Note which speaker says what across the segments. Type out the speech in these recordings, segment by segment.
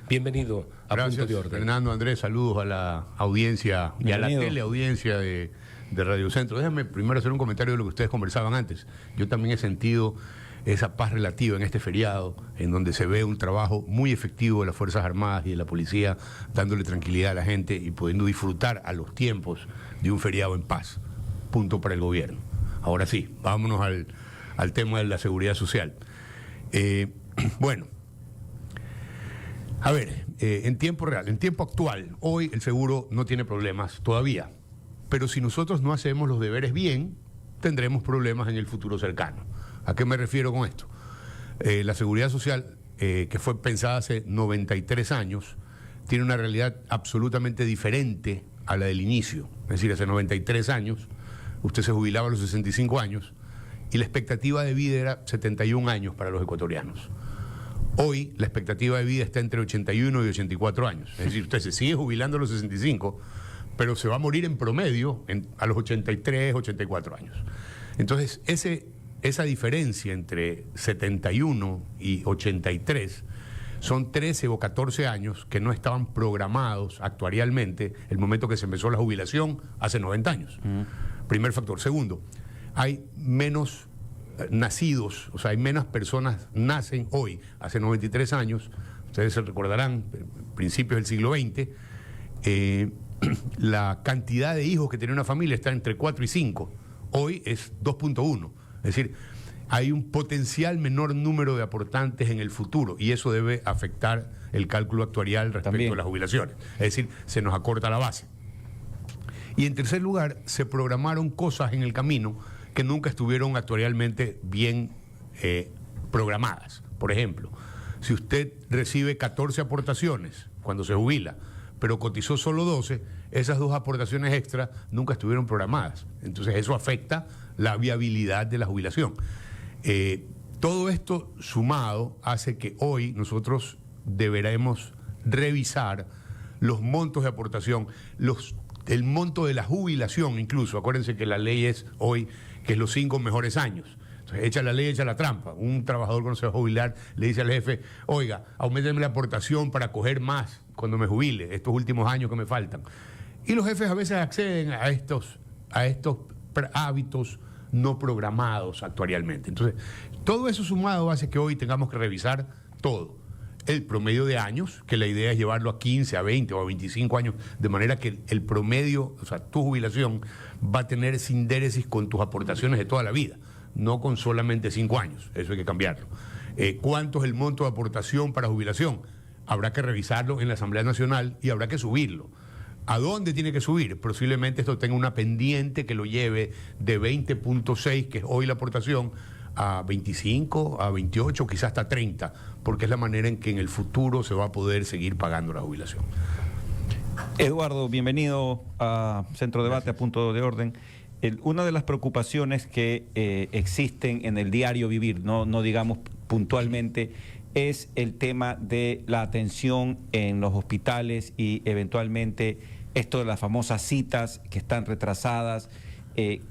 Speaker 1: Bienvenido a
Speaker 2: Gracias,
Speaker 1: Punto de Orden.
Speaker 2: Fernando, Andrés, saludos a la audiencia y a la teleaudiencia de Radio Centro. Déjame primero hacer un comentario de lo que ustedes conversaban antes. Yo también he sentido esa paz relativa en este feriado, en donde se ve un trabajo muy efectivo de las Fuerzas Armadas y de la policía, dándole tranquilidad a la gente y pudiendo disfrutar a los tiempos de un feriado en paz. Punto para el gobierno. Ahora sí, vámonos al tema de la seguridad social. Bueno, a ver, en tiempo real, en tiempo actual, hoy el seguro no tiene problemas todavía, pero si nosotros no hacemos los deberes bien, tendremos problemas en el futuro cercano. ¿A qué me refiero con esto? La seguridad social, que fue pensada hace 93 años, tiene una realidad absolutamente diferente a la del inicio. Es decir, hace 93 años, usted se jubilaba a los 65 años y la expectativa de vida era 71 años para los ecuatorianos. Hoy la expectativa de vida está entre 81 y 84 años. Es decir, usted se sigue jubilando a los 65, pero se va a morir en promedio a los 83, 84 años. Entonces, esa diferencia entre 71 y 83 son 13 o 14 años que no estaban programados actuarialmente el momento que se empezó la jubilación hace 90 años. Primer factor. Segundo, hay menos nacidos, o sea, hay menos personas nacen hoy, hace 93 años, ustedes se recordarán, principios del siglo XX, la cantidad de hijos que tenía una familia está entre 4 y 5, hoy es 2.1, es decir, hay un potencial menor número de aportantes en el futuro y eso debe afectar el cálculo actuarial respecto a las jubilaciones, es decir, se nos acorta la base. Y en tercer lugar, se programaron cosas en el camino que nunca estuvieron actuarialmente bien programadas. Por ejemplo, si usted recibe 14 aportaciones cuando se jubila, pero cotizó solo 12, esas 2 aportaciones extra nunca estuvieron programadas. Entonces eso afecta la viabilidad de la jubilación. Todo esto sumado hace que hoy nosotros deberemos revisar los montos de aportación, el monto de la jubilación incluso. Acuérdense que la ley es hoy que es los 5 mejores años. Entonces, echa la ley, echa la trampa. Un trabajador cuando se va a jubilar le dice al jefe, oiga, auménteme la aportación para coger más cuando me jubile, estos últimos años que me faltan. Y los jefes a veces acceden a estos hábitos no programados actuarialmente. Entonces, todo eso sumado hace que hoy tengamos que revisar todo. El promedio de años, que la idea es llevarlo a 15, a 20 o a 25 años, de manera que el promedio, o sea, tu jubilación va a tener sindéresis con tus aportaciones de toda la vida, no con solamente 5 años, eso hay que cambiarlo. ¿Cuánto es el monto de aportación para jubilación? Habrá que revisarlo en la Asamblea Nacional y habrá que subirlo. ¿A dónde tiene que subir? Posiblemente esto tenga una pendiente que lo lleve de 20.6, que es hoy la aportación, a 25, a 28, quizás hasta 30, porque es la manera en que en el futuro se va a poder seguir pagando la jubilación.
Speaker 3: Eduardo, bienvenido a Centro Debate. Gracias. A Punto de Orden. Una de las preocupaciones que existen en el diario vivir, no digamos puntualmente, es el tema de la atención en los hospitales y eventualmente esto de las famosas citas que están retrasadas.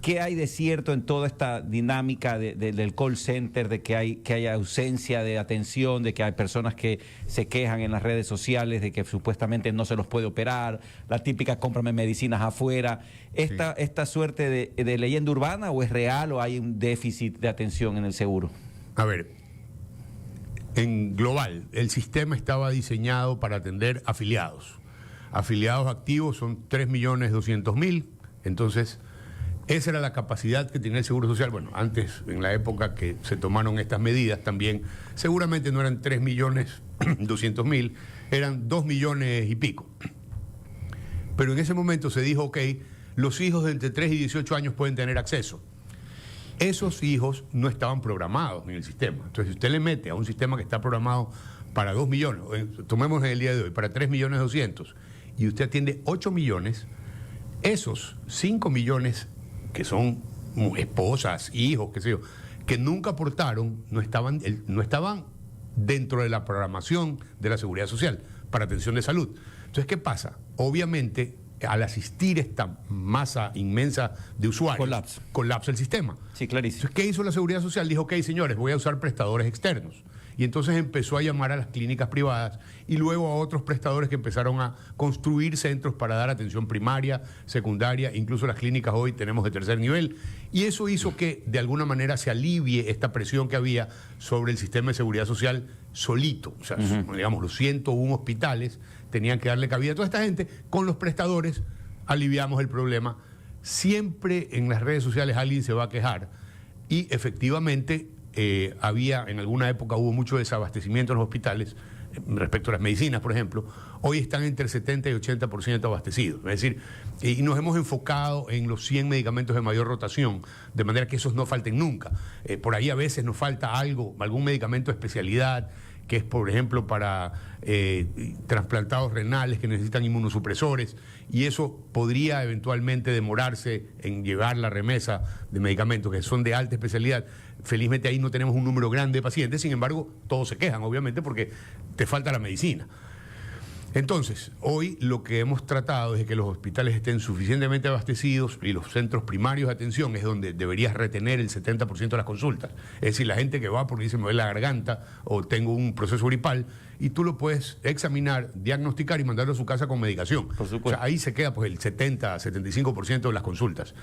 Speaker 3: ¿Qué hay de cierto en toda esta dinámica del call center, de que hay ausencia de atención, de que hay personas que se quejan en las redes sociales de que supuestamente no se los puede operar, la típica cómprame medicinas afuera? ¿Esta suerte de leyenda urbana o es real o hay un déficit de atención en el seguro?
Speaker 2: A ver, en global, el sistema estaba diseñado para atender afiliados. Afiliados activos son 3.200.000, entonces esa era la capacidad que tenía el Seguro Social. Bueno, antes, en la época que se tomaron estas medidas también, seguramente no eran 3.200.000, eran 2 millones y pico. Pero en ese momento se dijo, ok, los hijos de entre 3 y 18 años pueden tener acceso. Esos hijos no estaban programados en el sistema. Entonces, si usted le mete a un sistema que está programado para 2 millones, tomemos en el día de hoy, para 3.200.000, y usted atiende 8 millones, esos 5 millones que son esposas, hijos, qué sé yo, que nunca aportaron, no estaban dentro de la programación de la Seguridad Social para atención de salud. Entonces, ¿qué pasa? Obviamente, al asistir esta masa inmensa de usuarios, colapsa el sistema.
Speaker 3: Sí, clarísimo.
Speaker 2: Entonces, ¿qué hizo la Seguridad Social? Dijo, ok, señores, voy a usar prestadores externos. y entonces empezó a llamar a las clínicas privadas y luego a otros prestadores que empezaron a construir centros para dar atención primaria, secundaria, incluso las clínicas hoy tenemos de tercer nivel, y eso hizo que de alguna manera se alivie esta presión que había sobre el sistema de seguridad social solito. O sea, digamos, los 101 hospitales tenían que darle cabida a toda esta gente. Con los prestadores aliviamos el problema. Siempre en las redes sociales alguien se va a quejar, y efectivamente en alguna época hubo mucho desabastecimiento en los hospitales respecto a las medicinas, por ejemplo. Hoy están entre 70 y 80% abastecidos. Es decir, y nos hemos enfocado en los 100 medicamentos de mayor rotación, de manera que esos no falten nunca. Por ahí a veces nos falta algún medicamento de especialidad, que es, por ejemplo, para trasplantados renales que necesitan inmunosupresores, y eso podría eventualmente demorarse en llevar la remesa de medicamentos que son de alta especialidad. Felizmente ahí no tenemos un número grande de pacientes, sin embargo, todos se quejan, obviamente, porque te falta la medicina. Entonces, hoy lo que hemos tratado es de que los hospitales estén suficientemente abastecidos, y los centros primarios de atención es donde deberías retener el 70% de las consultas. Es decir, la gente que va porque dice me duele la garganta o tengo un proceso gripal, y tú lo puedes examinar, diagnosticar y mandarlo a su casa con medicación.
Speaker 3: Por supuesto.
Speaker 2: O sea, ahí se queda pues el 70-75% de las consultas.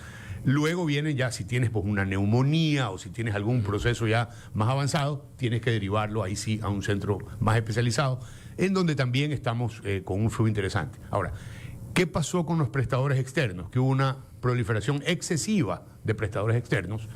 Speaker 2: Luego viene ya si tienes pues una neumonía o si tienes algún proceso ya más avanzado, tienes que derivarlo ahí sí a un centro más especializado, en donde también estamos con un flujo interesante. Ahora, ¿qué pasó con los prestadores externos? Que hubo una proliferación excesiva de prestadores externos,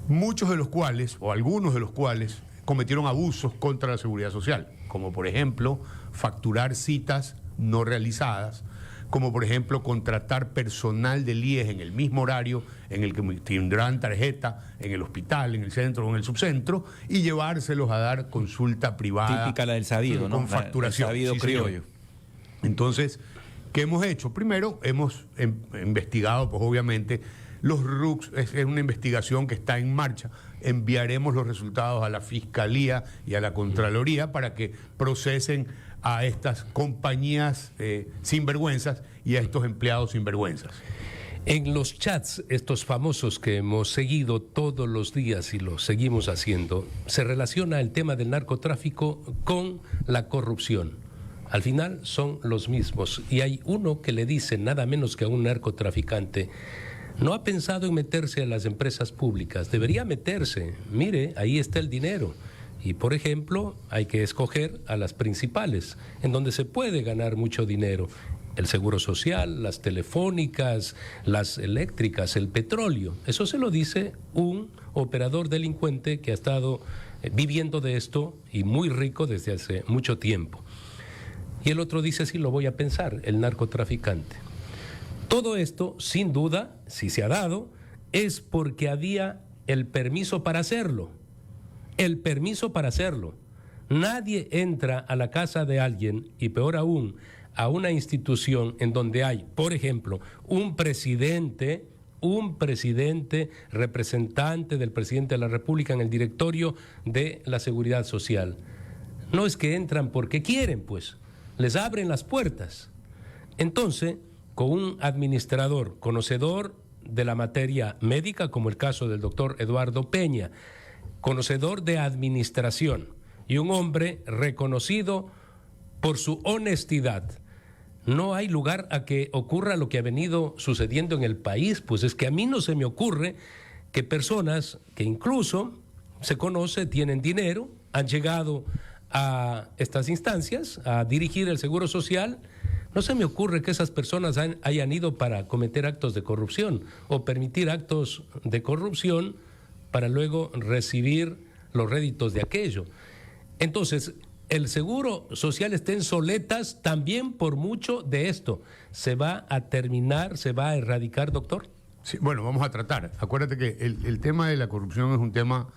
Speaker 2: muchos de los cuales, o algunos de los cuales, cometieron abusos contra la seguridad social, como por ejemplo facturar citas no realizadas, como por ejemplo contratar personal del IES en el mismo horario en el que tendrán tarjeta en el hospital, en el centro o en el subcentro, y llevárselos a dar consulta privada.
Speaker 3: Típica la del sabido, ¿no?
Speaker 2: Con facturación.
Speaker 3: El sabido criollo.
Speaker 2: Señor. Entonces, ¿qué hemos hecho? Primero, hemos investigado, pues obviamente, los RUCs. Es una investigación que está en marcha. Enviaremos los resultados a la Fiscalía y a la Contraloría para que procesen a estas compañías sinvergüenzas y a estos empleados sinvergüenzas.
Speaker 1: En los chats, estos famosos que hemos seguido todos los días y los seguimos haciendo, se relaciona el tema del narcotráfico con la corrupción. Al final son los mismos, y hay uno que le dice nada menos que a un narcotraficante: no ha pensado en meterse a las empresas públicas, debería meterse, mire, ahí está el dinero. Y, por ejemplo, hay que escoger a las principales, en donde se puede ganar mucho dinero: el seguro social, las telefónicas, las eléctricas, el petróleo. Eso se lo dice un operador delincuente que ha estado viviendo de esto, y muy rico desde hace mucho tiempo. Y el otro dice: sí, lo voy a pensar, el narcotraficante. Todo esto, sin duda, si se ha dado, es porque había el permiso para hacerlo. El permiso para hacerlo. Nadie entra a la casa de alguien, y peor aún, a una institución en donde hay, por ejemplo, un presidente representante del presidente de la República en el directorio de la Seguridad Social. No es que entran porque quieren, pues, les abren las puertas. Entonces, con un administrador conocedor de la materia médica, como el caso del doctor Eduardo Peña, conocedor de administración, y un hombre reconocido por su honestidad, no hay lugar a que ocurra lo que ha venido sucediendo en el país. Pues es que a mí no se me ocurre que personas que incluso se conoce, tienen dinero, han llegado a estas instancias a dirigir el Seguro Social, no se me ocurre que esas personas hayan ido para cometer actos de corrupción o permitir actos de corrupción para luego recibir los réditos de aquello. Entonces, el Seguro Social está en soletas también por mucho de esto. ¿Se va a terminar, se va a erradicar, doctor?
Speaker 2: Sí, bueno, vamos a tratar. Acuérdate que el tema de la corrupción es un tema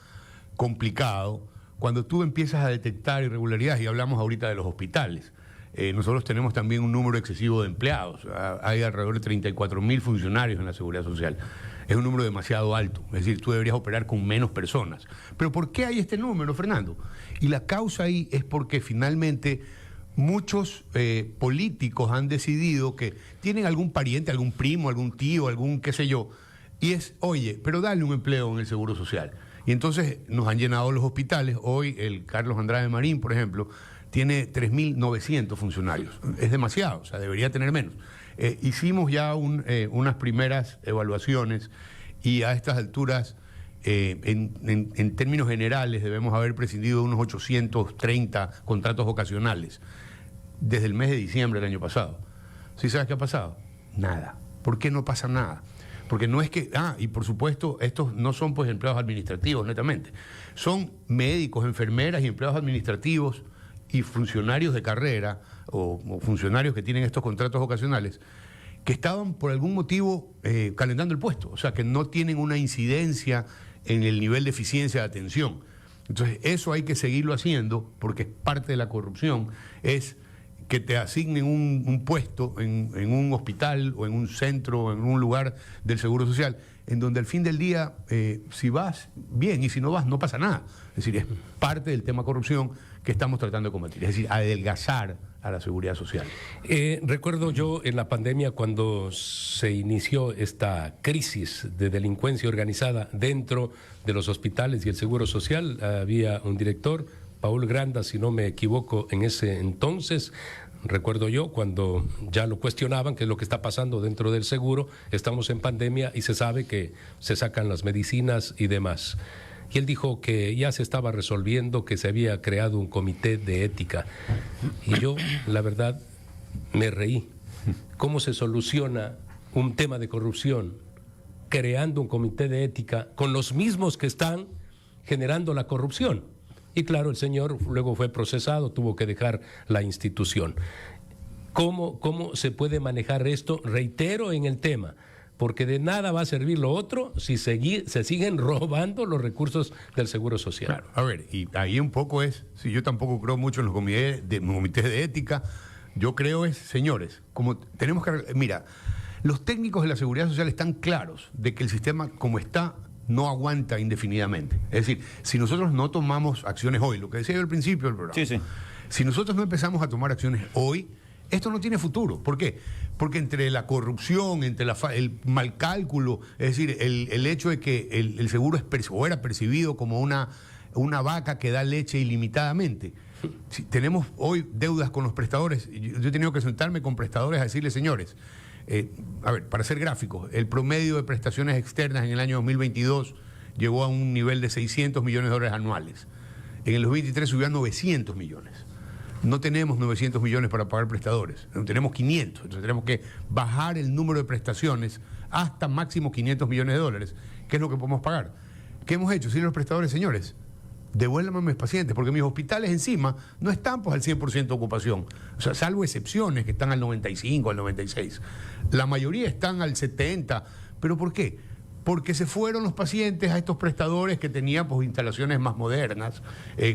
Speaker 2: complicado. Cuando tú empiezas a detectar irregularidades, y hablamos ahorita de los hospitales, nosotros tenemos también un número excesivo de empleados. Hay alrededor de 34.000 funcionarios en la Seguridad Social. Es un número demasiado alto. Es decir, tú deberías operar con menos personas. Pero ¿por qué hay este número, Fernando? Y la causa ahí es porque finalmente muchos políticos han decidido que tienen algún pariente, algún primo, algún tío, algún qué sé yo, y es, oye, pero dale un empleo en el Seguro Social. Y entonces nos han llenado los hospitales. Hoy el Carlos Andrade Marín, por ejemplo, tiene 3.900 funcionarios. Es demasiado, o sea, debería tener menos. Hicimos ya unas primeras evaluaciones y a estas alturas, en términos generales, debemos haber prescindido de unos 830 contratos ocasionales desde el mes de diciembre del año pasado. ¿Sí sabes qué ha pasado? Nada. ¿Por qué no pasa nada? Porque no es que... y por supuesto, estos no son pues empleados administrativos, netamente. Son médicos, enfermeras y empleados administrativos y funcionarios de carrera o funcionarios que tienen estos contratos ocasionales que estaban por algún motivo calentando el puesto, o sea, que no tienen una incidencia en el nivel de eficiencia de atención. Entonces, eso hay que seguirlo haciendo porque es parte de la corrupción, es que te asignen un puesto en un hospital o en un centro o en un lugar del Seguro Social, en donde al fin del día, si vas, bien, y si no vas, no pasa nada. Es decir, es parte del tema corrupción que estamos tratando de combatir, es decir, adelgazar a la seguridad social.
Speaker 1: Recuerdo yo en la pandemia cuando se inició esta crisis de delincuencia organizada dentro de los hospitales y el Seguro Social, había un director, Paul Granda, si no me equivoco, en ese entonces. Recuerdo yo cuando ya lo cuestionaban, qué es lo que está pasando dentro del seguro, estamos en pandemia y se sabe que se sacan las medicinas y demás. Y él dijo que ya se estaba resolviendo, que se había creado un comité de ética. Y yo, la verdad, me reí. ¿Cómo se soluciona un tema de corrupción creando un comité de ética con los mismos que están generando la corrupción? Y claro, el señor luego fue procesado, tuvo que dejar la institución. ¿Cómo se puede manejar esto? Reitero en el tema, porque de nada va a servir lo otro si se siguen robando los recursos del Seguro Social.
Speaker 2: Claro, a ver, y ahí un poco es, si yo tampoco creo mucho en los comités de ética, yo creo señores, como tenemos que... Mira, los técnicos de la Seguridad Social están claros de que el sistema como está no aguanta indefinidamente. Es decir, si nosotros no tomamos acciones hoy, lo que decía yo al principio del programa,
Speaker 3: sí.
Speaker 2: Si nosotros no empezamos a tomar acciones hoy, esto no tiene futuro. ¿Por qué? Porque entre la corrupción, entre el mal cálculo, es decir, el hecho de que el seguro era percibido como una vaca que da leche ilimitadamente. Si tenemos hoy deudas con los prestadores, yo he tenido que sentarme con prestadores a decirles, señores, a ver, para ser gráficos, el promedio de prestaciones externas en el año 2022 llegó a un nivel de $600 millones anuales. En el 2023 subió a 900 millones. No tenemos 900 millones para pagar prestadores, tenemos 500. Entonces tenemos que bajar el número de prestaciones hasta máximo $500 millones. ¿Qué es lo que podemos pagar? ¿Qué hemos hecho? Decirle a los prestadores, señores, devuélvanme a mis pacientes, porque mis hospitales encima no están pues al 100% de ocupación. O sea, salvo excepciones que están al 95, al 96. La mayoría están al 70. ¿Pero por qué? Porque se fueron los pacientes a estos prestadores que tenían pues instalaciones más modernas,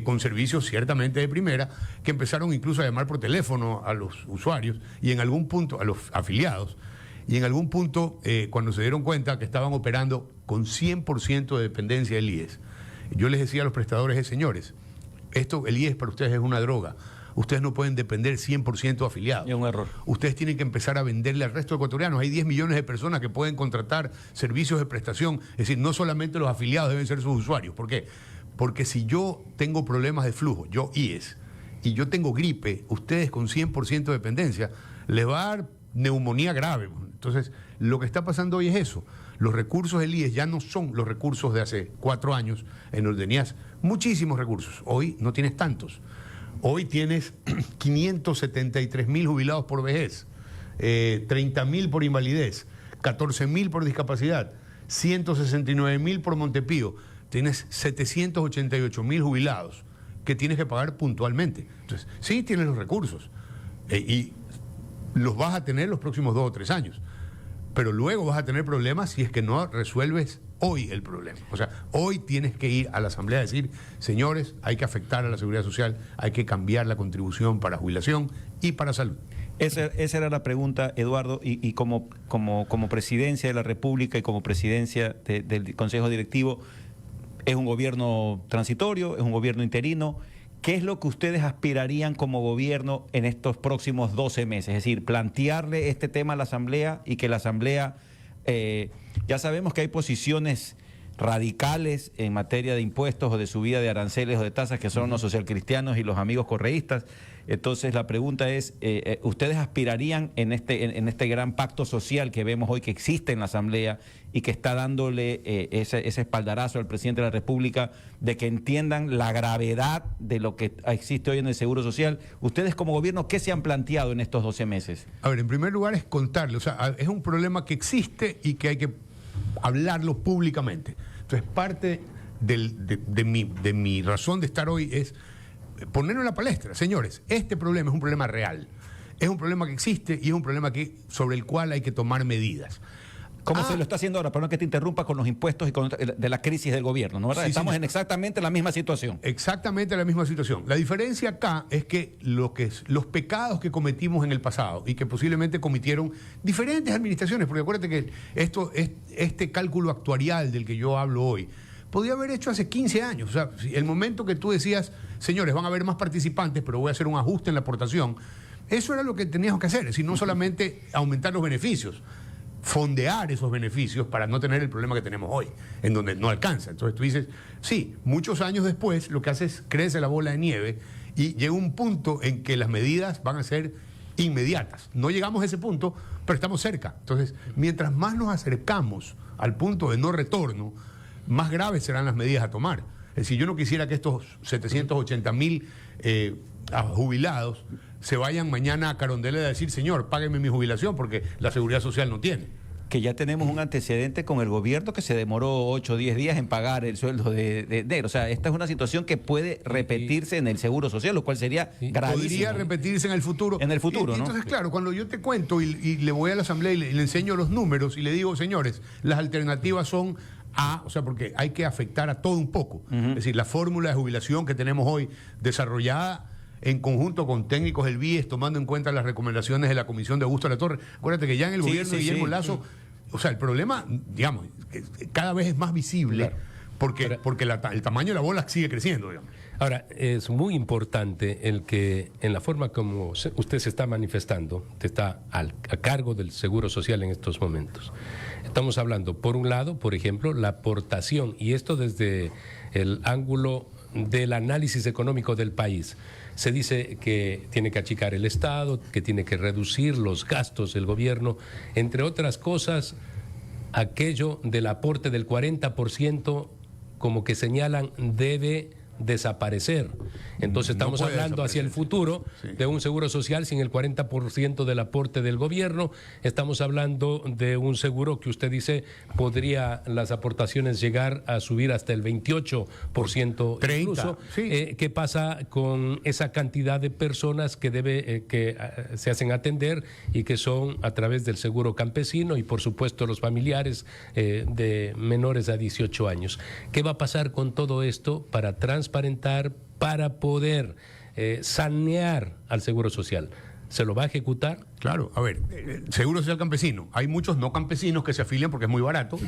Speaker 2: con servicios ciertamente de primera, que empezaron incluso a llamar por teléfono a los usuarios y en algún punto a los afiliados. Y en algún punto, cuando se dieron cuenta que estaban operando con 100% de dependencia del IES, yo les decía a los prestadores, señores, el IES para ustedes es una droga. Ustedes no pueden depender 100% de afiliados.
Speaker 3: Es un error.
Speaker 2: Ustedes tienen que empezar a venderle al resto de ecuatorianos. Hay 10 millones de personas que pueden contratar servicios de prestación. Es decir, no solamente los afiliados deben ser sus usuarios. ¿Por qué? Porque si yo tengo problemas de flujo, yo IES, y yo tengo gripe, ustedes con 100% de dependencia, les va a dar neumonía grave. Entonces, lo que está pasando hoy es eso. Los recursos del IES ya no son los recursos de hace 4 años, en donde tenías muchísimos recursos. Hoy no tienes tantos. Hoy tienes 573.000 jubilados por vejez, 30.000 por invalidez, 14.000 por discapacidad, 169.000 por Montepío. Tienes 788.000 jubilados que tienes que pagar puntualmente. Entonces, sí tienes los recursos y los vas a tener los próximos 2 o 3 años. Pero luego vas a tener problemas si es que no resuelves hoy el problema. O sea, hoy tienes que ir a la Asamblea a decir, señores, hay que afectar a la Seguridad Social, hay que cambiar la contribución para jubilación y para salud.
Speaker 3: Esa era la pregunta, Eduardo, y como presidencia de la República y como presidencia del Consejo Directivo, ¿es un gobierno transitorio, es un gobierno interino? ¿Qué es lo que ustedes aspirarían como gobierno en estos próximos 12 meses? Es decir, plantearle este tema a la Asamblea y que la Asamblea, ya sabemos que hay posiciones radicales en materia de impuestos o de subida de aranceles o de tasas, que son los socialcristianos y los amigos correístas. Entonces la pregunta es, ¿ustedes aspirarían en este gran pacto social que vemos hoy que existe en la Asamblea y que está dándole ese espaldarazo al presidente de la República de que entiendan la gravedad de lo que existe hoy en el Seguro Social? ¿Ustedes como gobierno qué se han planteado en estos 12 meses?
Speaker 2: A ver, en primer lugar es contarle, o sea, es un problema que existe y que hay que hablarlo públicamente. Entonces, parte de mi razón de estar hoy es ponerlo en la palestra. Señores, este problema es un problema real. Es un problema que existe y es un problema sobre el cual hay que tomar medidas.
Speaker 3: ¿Cómo se lo está haciendo ahora? Perdón que te interrumpa, con los impuestos y con de la crisis del gobierno, ¿no? ¿Verdad?
Speaker 2: Sí,
Speaker 3: Estamos
Speaker 2: sí,
Speaker 3: en exactamente la misma situación.
Speaker 2: Exactamente la misma situación. La diferencia acá es que los pecados que cometimos en el pasado y que posiblemente cometieron diferentes administraciones, porque acuérdate que este cálculo actuarial del que yo hablo hoy, podía haber hecho hace 15 años. O sea, el momento que tú decías, señores, van a haber más participantes, pero voy a hacer un ajuste en la aportación, eso era lo que teníamos que hacer, es decir, no solamente aumentar los beneficios, fondear esos beneficios para no tener el problema que tenemos hoy, en donde no alcanza. Entonces tú dices, sí, muchos años después lo que hace es crece la bola de nieve y llega un punto en que las medidas van a ser inmediatas. No llegamos a ese punto, pero estamos cerca. Entonces, mientras más nos acercamos al punto de no retorno, más graves serán las medidas a tomar. Es decir, yo no quisiera que estos 780.000 jubilados se vayan mañana a Carondelet a decir, señor, págueme mi jubilación porque la Seguridad Social no tiene.
Speaker 3: Que ya tenemos un antecedente con el gobierno que se demoró 8 o 10 días en pagar el sueldo de enero. O sea, esta es una situación que puede repetirse en el Seguro Social, lo cual sería gravísimo.
Speaker 2: Podría repetirse en el futuro.
Speaker 3: En el futuro, ¿no?
Speaker 2: Entonces, claro, cuando yo te cuento y le voy a la Asamblea y le enseño los números y le digo, señores, las alternativas son o sea, porque hay que afectar a todo un poco. Es decir, la fórmula de jubilación que tenemos hoy desarrollada en conjunto con técnicos del BIES, tomando en cuenta las recomendaciones de la Comisión de Augusto Latorre. Acuérdate que ya en el gobierno de Guillermo Lasso, o sea, el problema, digamos, cada vez es más visible, claro, porque el tamaño de la bola sigue creciendo, digamos.
Speaker 1: Ahora, es muy importante el que en la forma como usted se está manifestando, usted está a cargo del Seguro Social en estos momentos. Estamos hablando, por un lado, por ejemplo, la aportación, y esto desde el ángulo del análisis económico del país. Se dice que tiene que achicar el Estado, que tiene que reducir los gastos del gobierno, entre otras cosas, aquello del aporte del 40%, como que señalan, debe desaparecer. Entonces estamos hablando hacia el futuro de un seguro social sin el 40% del aporte del gobierno. Estamos hablando de un seguro que usted dice podría las aportaciones llegar a subir hasta el 28%
Speaker 2: 30,
Speaker 1: incluso.
Speaker 2: Sí.
Speaker 1: ¿Qué pasa con esa cantidad de personas que se hacen atender y que son a través del seguro campesino y por supuesto los familiares de menores a 18 años? ¿Qué va a pasar con todo esto para transparentar, para poder sanear al Seguro Social? ¿Se lo va a ejecutar?
Speaker 2: Claro, a ver, Seguro Social Campesino. Hay muchos no campesinos que se afilian porque es muy barato.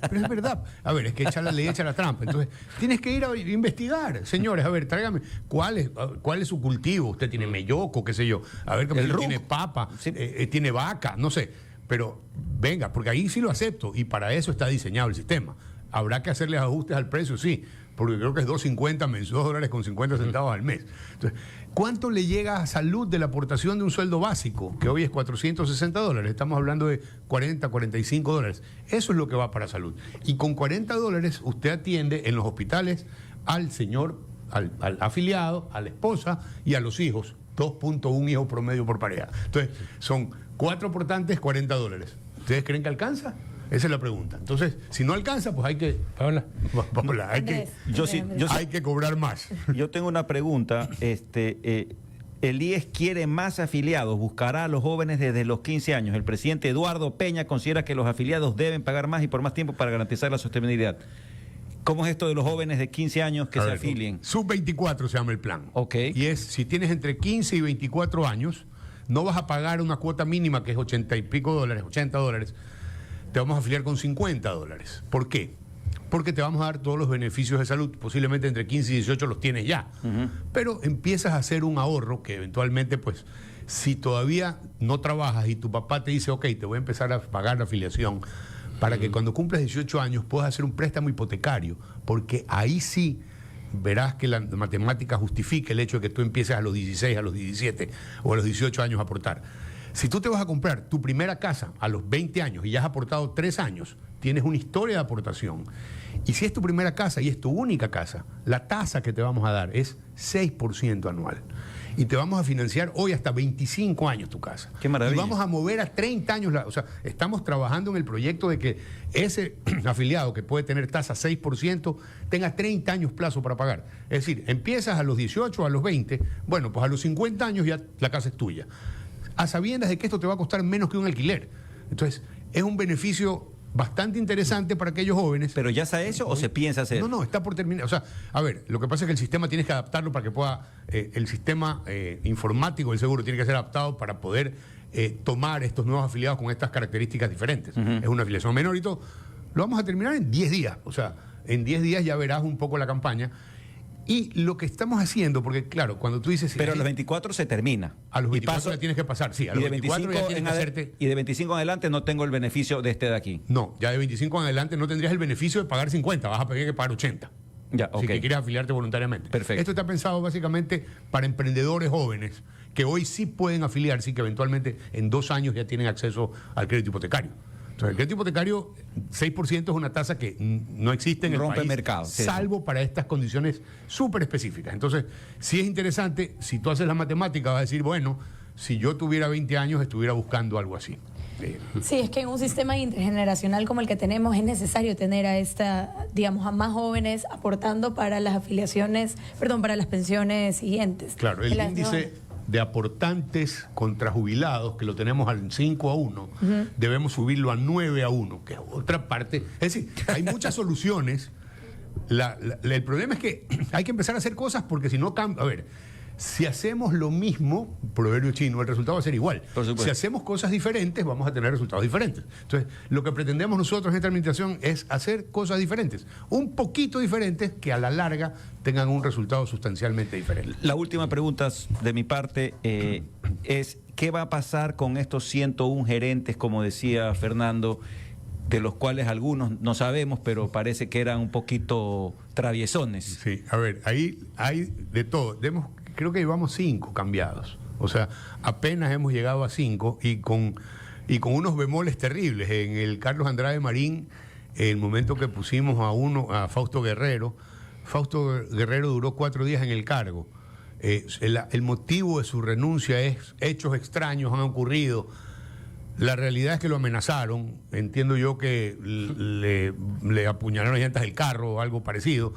Speaker 2: Pero es verdad. A ver, es que echa la ley, echa la trampa. Entonces, tienes que ir a investigar. Señores, a ver, tráigame, ¿cuál es su cultivo? Usted tiene melloco, qué sé yo. A ver, tiene papa, sí, tiene vaca, no sé. Pero venga, porque ahí sí lo acepto y para eso está diseñado el sistema. Habrá que hacerles ajustes al precio, sí, porque creo que es $2.50 al mes. Entonces, ¿cuánto le llega a salud de la aportación de un sueldo básico, que hoy es $460? Estamos hablando de $40, $45. Eso es lo que va para salud. Y con $40 usted atiende en los hospitales al señor, al afiliado, a la esposa y a los hijos. 2.1 hijos promedio por pareja. Entonces, son 4 aportantes, $40. ¿Ustedes creen que alcanza? Esa es la pregunta. Entonces, si no alcanza, pues hay que... Paola, hay que cobrar más.
Speaker 3: Yo tengo una pregunta. El IES quiere más afiliados, buscará a los jóvenes desde los 15 años. El presidente Eduardo Peña considera que los afiliados deben pagar más y por más tiempo para garantizar la sostenibilidad. ¿Cómo es esto de los jóvenes de 15 años que se afilien?
Speaker 2: Sub-24 se llama el plan.
Speaker 3: Ok.
Speaker 2: Y es, si tienes entre 15 y 24 años, no vas a pagar una cuota mínima que es $80 y pico, $80. Te vamos a afiliar con $50. ¿Por qué? Porque te vamos a dar todos los beneficios de salud. Posiblemente entre 15 y 18 los tienes ya. Pero empiezas a hacer un ahorro que eventualmente, pues, si todavía no trabajas y tu papá te dice, ok, te voy a empezar a pagar la afiliación, para que cuando cumplas 18 años puedas hacer un préstamo hipotecario, porque ahí sí verás que la matemática justifica el hecho de que tú empieces a los 16, a los 17 o a los 18 años a aportar. Si tú te vas a comprar tu primera casa a los 20 años y ya has aportado 3 años, tienes una historia de aportación. Y si es tu primera casa y es tu única casa, la tasa que te vamos a dar es 6% anual. Y te vamos a financiar hoy hasta 25 años tu casa.
Speaker 3: ¡Qué maravilla!
Speaker 2: Y vamos a mover a 30 años. O sea, estamos trabajando en el proyecto de que ese afiliado que puede tener tasa 6% tenga 30 años plazo para pagar. Es decir, empiezas a los 18, a los 20, bueno, pues a los 50 años ya la casa es tuya, a sabiendas de que esto te va a costar menos que un alquiler. Entonces, es un beneficio bastante interesante para aquellos jóvenes.
Speaker 3: ¿Pero ya se ha hecho o se piensa hacer?
Speaker 2: No, está por terminar. O sea, a ver, lo que pasa es que el sistema tienes que adaptarlo para que pueda, el sistema informático del seguro tiene que ser adaptado para poder tomar estos nuevos afiliados con estas características diferentes. Es una afiliación menor y todo. Lo vamos a terminar en 10 días. O sea, en 10 días ya verás un poco la campaña. Y lo que estamos haciendo, porque claro, cuando tú dices...
Speaker 3: Pero a los 24 se termina.
Speaker 2: A los 24 ya tienes que pasar, sí. A los 24 ya tienes que hacerte...
Speaker 3: Y de 25 en adelante no tengo el beneficio de este de aquí.
Speaker 2: No, ya de 25 en adelante no tendrías el beneficio de pagar 50, vas a tener que pagar 80.
Speaker 3: Ya, ok.
Speaker 2: Si que quieres afiliarte voluntariamente.
Speaker 3: Perfecto.
Speaker 2: Esto está pensado básicamente para emprendedores jóvenes que hoy sí pueden afiliarse y que eventualmente en 2 años ya tienen acceso al crédito hipotecario. Entonces, el crédito hipotecario, 6% es una tasa que no existe en el país,
Speaker 3: mercado,
Speaker 2: salvo para estas condiciones súper específicas. Entonces, sí es interesante, si tú haces la matemática, vas a decir, bueno, si yo tuviera 20 años, estuviera buscando algo así.
Speaker 4: Sí, es que en un sistema intergeneracional como el que tenemos es necesario tener a más jóvenes aportando para las afiliaciones, para las pensiones siguientes.
Speaker 2: Claro, el índice de aportantes contra jubilados, que lo tenemos al 5-1, debemos subirlo a 9-1, que es otra parte. Es decir, hay muchas soluciones. El problema es que hay que empezar a hacer cosas porque si no cambia. A ver, si hacemos lo mismo, proverbio chino, el resultado va a ser igual.
Speaker 3: Por supuesto.
Speaker 2: Si hacemos cosas diferentes, vamos a tener resultados diferentes. Entonces, lo que pretendemos nosotros en esta administración es hacer cosas diferentes, un poquito diferentes, que a la larga tengan un resultado sustancialmente diferente.
Speaker 3: La última pregunta de mi parte es, ¿qué va a pasar con estos 101 gerentes, como decía Fernando, de los cuales algunos no sabemos, pero parece que eran un poquito traviesones?
Speaker 2: Sí, a ver, ahí hay de todo. Creo que llevamos 5 cambiados. O sea, apenas hemos llegado a 5 y con unos bemoles terribles. En el Carlos Andrade Marín, el momento que pusimos a Fausto Guerrero duró 4 días en el cargo. El motivo de su renuncia es hechos extraños han ocurrido. La realidad es que lo amenazaron. Entiendo yo que le apuñalaron las llantas del carro o algo parecido.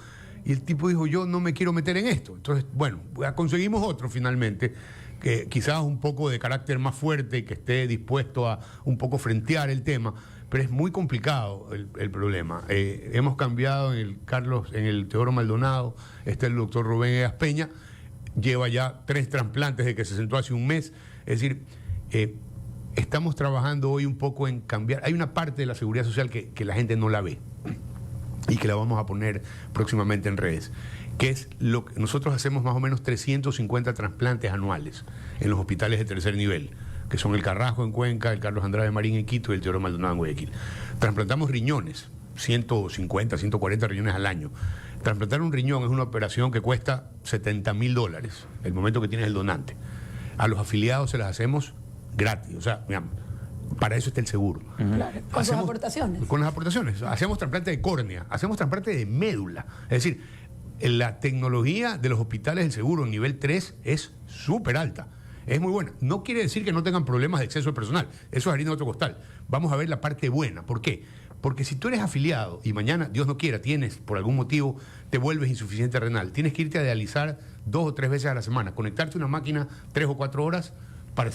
Speaker 2: Y el tipo dijo, yo no me quiero meter en esto. Entonces, bueno, conseguimos otro finalmente, que quizás un poco de carácter más fuerte y que esté dispuesto a un poco frentear el tema, pero es muy complicado el problema. Hemos cambiado en el Teodoro Maldonado, está el doctor Rubén Egas Peña, lleva ya 3 trasplantes de que se sentó hace un mes. Es decir, estamos trabajando hoy un poco en cambiar. Hay una parte de la seguridad social que la gente no la ve y que la vamos a poner próximamente en redes, que es lo que nosotros hacemos más o menos 350 trasplantes anuales en los hospitales de tercer nivel, que son el Carrasco en Cuenca, el Carlos Andrade Marín en Quito y el Teodoro Maldonado en Guayaquil. Trasplantamos riñones, 150, 140 riñones al año. Trasplantar un riñón es una operación que cuesta $70,000 el momento que tienes el donante. A los afiliados se las hacemos gratis, o sea, digamos, para eso está el seguro.
Speaker 4: Claro, con sus aportaciones.
Speaker 2: Con las aportaciones. Hacemos trasplante de córnea, hacemos trasplante de médula. Es decir, la tecnología de los hospitales del seguro en nivel 3 es súper alta. Es muy buena. No quiere decir que no tengan problemas de exceso de personal. Eso es harina de otro costal. Vamos a ver la parte buena. ¿Por qué? Porque si tú eres afiliado y mañana, Dios no quiera, por algún motivo, te vuelves insuficiente renal, tienes que irte a dializar 2 o 3 veces a la semana, conectarte a una máquina 3 o 4 horas para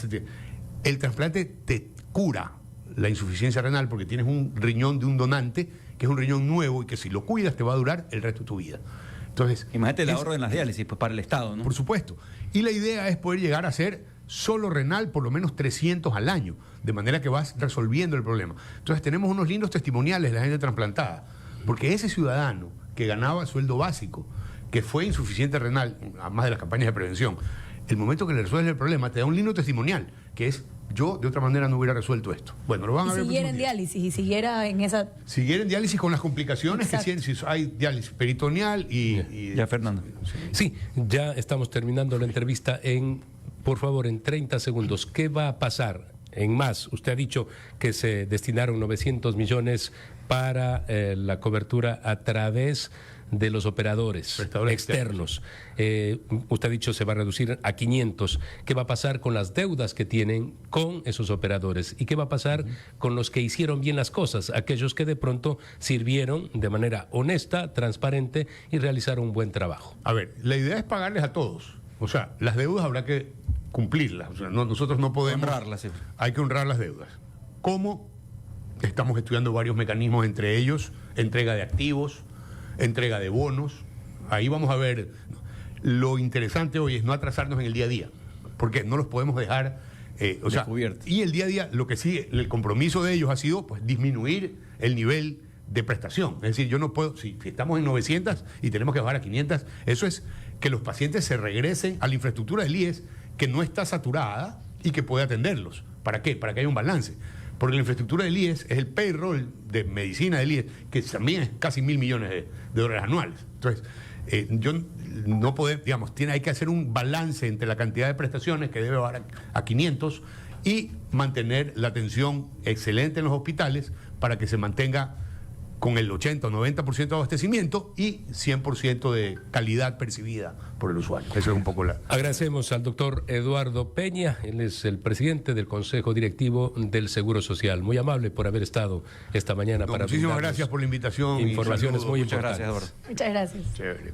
Speaker 2: el trasplante te cura la insuficiencia renal porque tienes un riñón de un donante que es un riñón nuevo y que si lo cuidas te va a durar el resto de tu vida. Entonces,
Speaker 3: imagínate el ahorro en las diálisis pues para el Estado, ¿no?
Speaker 2: Por supuesto. Y la idea es poder llegar a ser solo renal por lo menos 300 al año, de manera que vas resolviendo el problema. Entonces tenemos unos lindos testimoniales de la gente trasplantada, porque ese ciudadano que ganaba sueldo básico, que fue insuficiente renal, además de las campañas de prevención, el momento que le resuelves el problema te da un lindo testimonial, que es: yo de otra manera no hubiera resuelto esto. Bueno, lo van a ver.
Speaker 4: Y siguiera en diálisis y siguiera en esa...
Speaker 2: Siguiera en diálisis con las complicaciones
Speaker 4: Exacto.
Speaker 2: que si hay diálisis peritoneal y
Speaker 3: Ya, Fernando.
Speaker 1: Sí, ya estamos terminando la entrevista por favor, en 30 segundos. ¿Qué va a pasar? En más, usted ha dicho que se destinaron 900 millones para la cobertura a través de los operadores
Speaker 2: Prestadores
Speaker 1: externos. Usted ha dicho se va a reducir a 500. ¿Qué va a pasar con las deudas que tienen con esos operadores? ¿Y qué va a pasar con los que hicieron bien las cosas? Aquellos que de pronto sirvieron de manera honesta, transparente y realizaron un buen trabajo.
Speaker 2: A ver, la idea es pagarles a todos. O sea, las deudas habrá que cumplirlas. O sea, nosotros no podemos...
Speaker 3: Honrarlas, sí.
Speaker 2: Hay que honrar las deudas. ¿Cómo? Estamos estudiando varios mecanismos, entre ellos entrega de activos, entrega de bonos. Ahí vamos a ver. Lo interesante hoy es no atrasarnos en el día a día, porque no los podemos dejar
Speaker 3: Descubiertos.
Speaker 2: y el día a día, lo que sí, el compromiso de ellos ha sido pues disminuir el nivel de prestación. Es decir, yo no puedo, si estamos en 900 y tenemos que bajar a 500, eso es que los pacientes se regresen a la infraestructura del IES, que no está saturada y que puede atenderlos. ¿Para qué? Para que haya un balance. Porque la infraestructura del IES es el payroll de medicina del IES, que también es casi 1.000 millones de dólares anuales. Entonces, yo no podemos, digamos, hay que hacer un balance entre la cantidad de prestaciones que debe bajar a 500 y mantener la atención excelente en los hospitales para que se mantenga con el 80 o 90% de abastecimiento y 100% de calidad percibida por el usuario. Eso es un poco la...
Speaker 1: Agradecemos al doctor Eduardo Peña, él es el presidente del Consejo Directivo del Seguro Social. Muy amable por haber estado esta mañana para
Speaker 2: Muchísimas
Speaker 1: brindarnos
Speaker 2: gracias por la invitación.
Speaker 1: informaciones muy
Speaker 3: Muchas
Speaker 1: importantes.
Speaker 3: gracias, Eduardo.
Speaker 4: Muchas gracias.
Speaker 2: Chévere.